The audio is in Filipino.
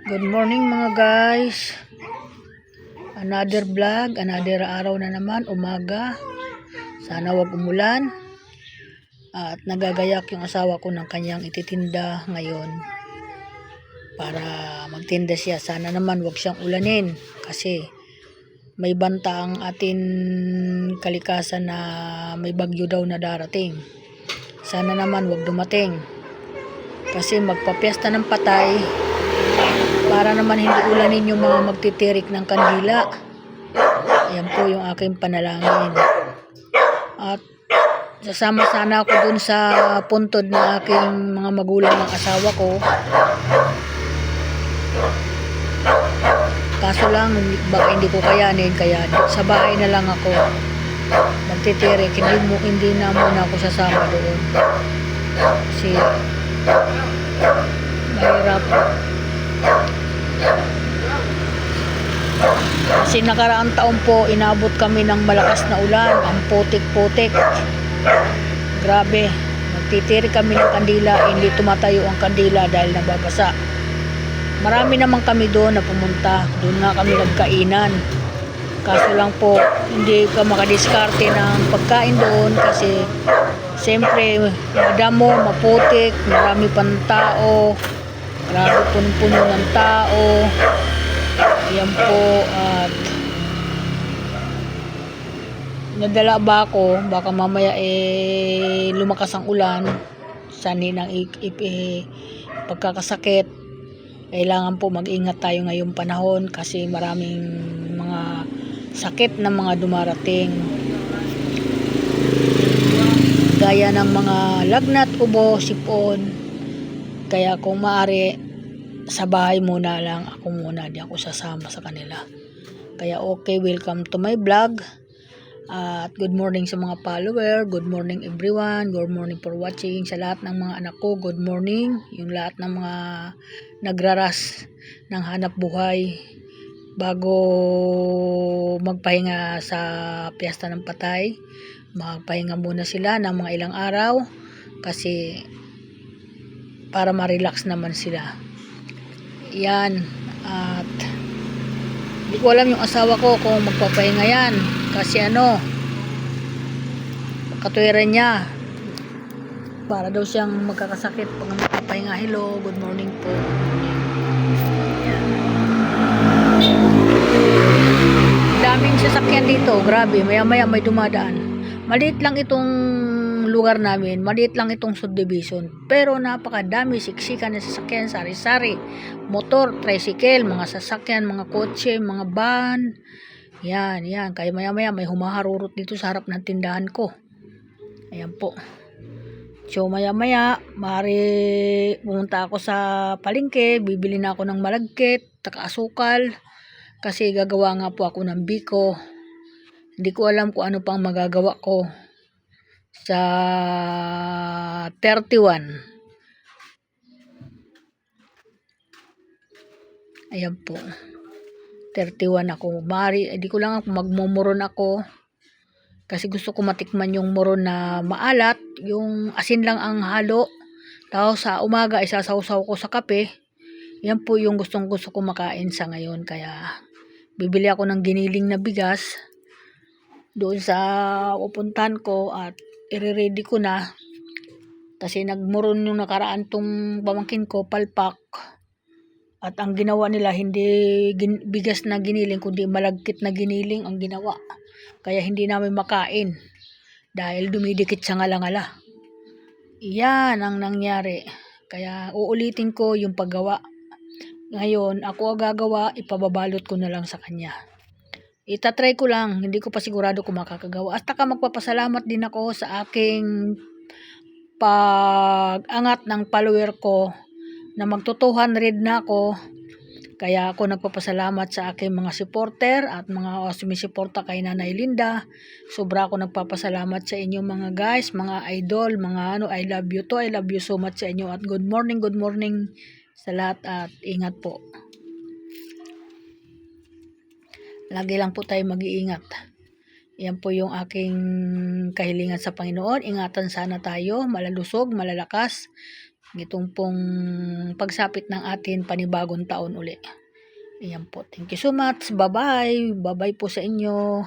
Good morning mga guys. Another vlog, another araw na naman, umaga. Sana wag umulan. At nagagayak yung asawa ko ng kanyang ititinda ngayon. Para magtinda siya. Sana naman wag siyang ulanin. Kasi may banta ang atin kalikasan na may bagyo daw na darating. Sana naman wag dumating. Kasi magpapiesta ng patay. Para naman hindi ulanin yung mga magtitirik ng kandila. Ayan po yung aking panalangin. At sasama sana ako dun sa puntod na aking mga magulang ng asawa ko. Kaso lang, baka hindi ko kayanin. Kaya sa bahay na lang ako magtitirik. Hindi na muna ako sasama doon. Kasi mahirap. Kasi nakaraang taon po inabot kami ng malakas na ulan, ang putik-putik, grabe. Magtitiri kami ng kandila, hindi tumatayo ang kandila dahil nababasa. Marami naman kami doon na pumunta, doon nga kami nagkainan. Kaso lang po hindi ka makadiskarte ng pagkain doon kasi siyempre madamo, maputik, marami pang tao, grabe, puno-puno ng tao. Yan po. At nadala ba ako, baka mamaya lumakas ang ulan, sanin ang pagkakasakit. Kailangan po mag-ingat tayo ngayong panahon kasi maraming mga sakit na mga dumarating, gaya ng mga lagnat, ubo, sipon. Kaya kung maaari, sa bahay muna lang ako muna, di ako sasama sa kanila. Kaya okay, welcome to my vlog. At good morning sa mga follower, good morning everyone, good morning for watching. Sa lahat ng mga anak ko, good morning. Yung lahat ng mga nagraras ng hanap buhay bago magpahinga sa piyesta ng patay, magpahinga muna sila ng mga ilang araw kasi para ma-relax naman sila. Yan. At hindi ko alam yung asawa ko kung magpapahinga yan kasi katwiran niya para daw siyang magkakasakit pag magpapahinga. Hello, good morning po. Yan. Daming sasakyan dito, grabe, maya maya may dumadaan. Maliit lang itong lugar namin, maliit lang itong subdivision, pero napakadami siksikan na sasakyan, sari-sari, motor, tricycle, mga sasakyan, mga kotse, mga van. Yan, kaya maya maya may humaharurot dito sa harap ng tindahan ko. Ayan po. So maya maya maaari pumunta ako sa palengke, bibili na ako ng malagkit, taka-asukal, kasi gagawa nga po ako ng biko. Hindi ko alam kung ano pang magagawa ko sa 31. Ayan po. 31 ako. Mari, hindi ko lang ako magmumuron ako. Kasi gusto ko matikman yung muron na maalat. Yung asin lang ang halo. Tapos sa umaga isasawsaw ko sa kape. Yan po yung gusto ko makain sa ngayon. Kaya bibili ako ng giniling na bigas doon sa upuntahan ko at i-ready ko na. Kasi nagmuron yung nakaraan tong pamangkin ko, palpak. At ang ginawa nila, hindi bigas na giniling, kundi malagkit na giniling ang ginawa. Kaya hindi namin makain. Dahil dumidikit sa ngala-ngala. Iyan ang nangyari. Kaya uulitin ko yung paggawa. Ngayon, ako ang gagawa, ipababalot ko na lang sa kanya. Itatry ko lang, hindi ko pa sigurado kung makakagawa. At taka magpapasalamat din ako sa aking pag-angat ng follower ko na magto-200 na ako. Kaya ako nagpapasalamat sa aking mga supporter at mga sumisuporta kay Nanay Linda. Sobra ako nagpapasalamat sa inyo mga guys, mga idol, mga I love you to, I love you so much sa inyo. At good morning sa lahat at ingat po. Lagi lang po tayo mag-iingat. Yan po yung aking kahilingan sa Panginoon. Ingatan sana tayo, malalusog, malalakas. Gitong pong pagsapit ng atin panibagong taon uli. Ayan po. Thank you so much. Bye-bye. Bye-bye po sa inyo.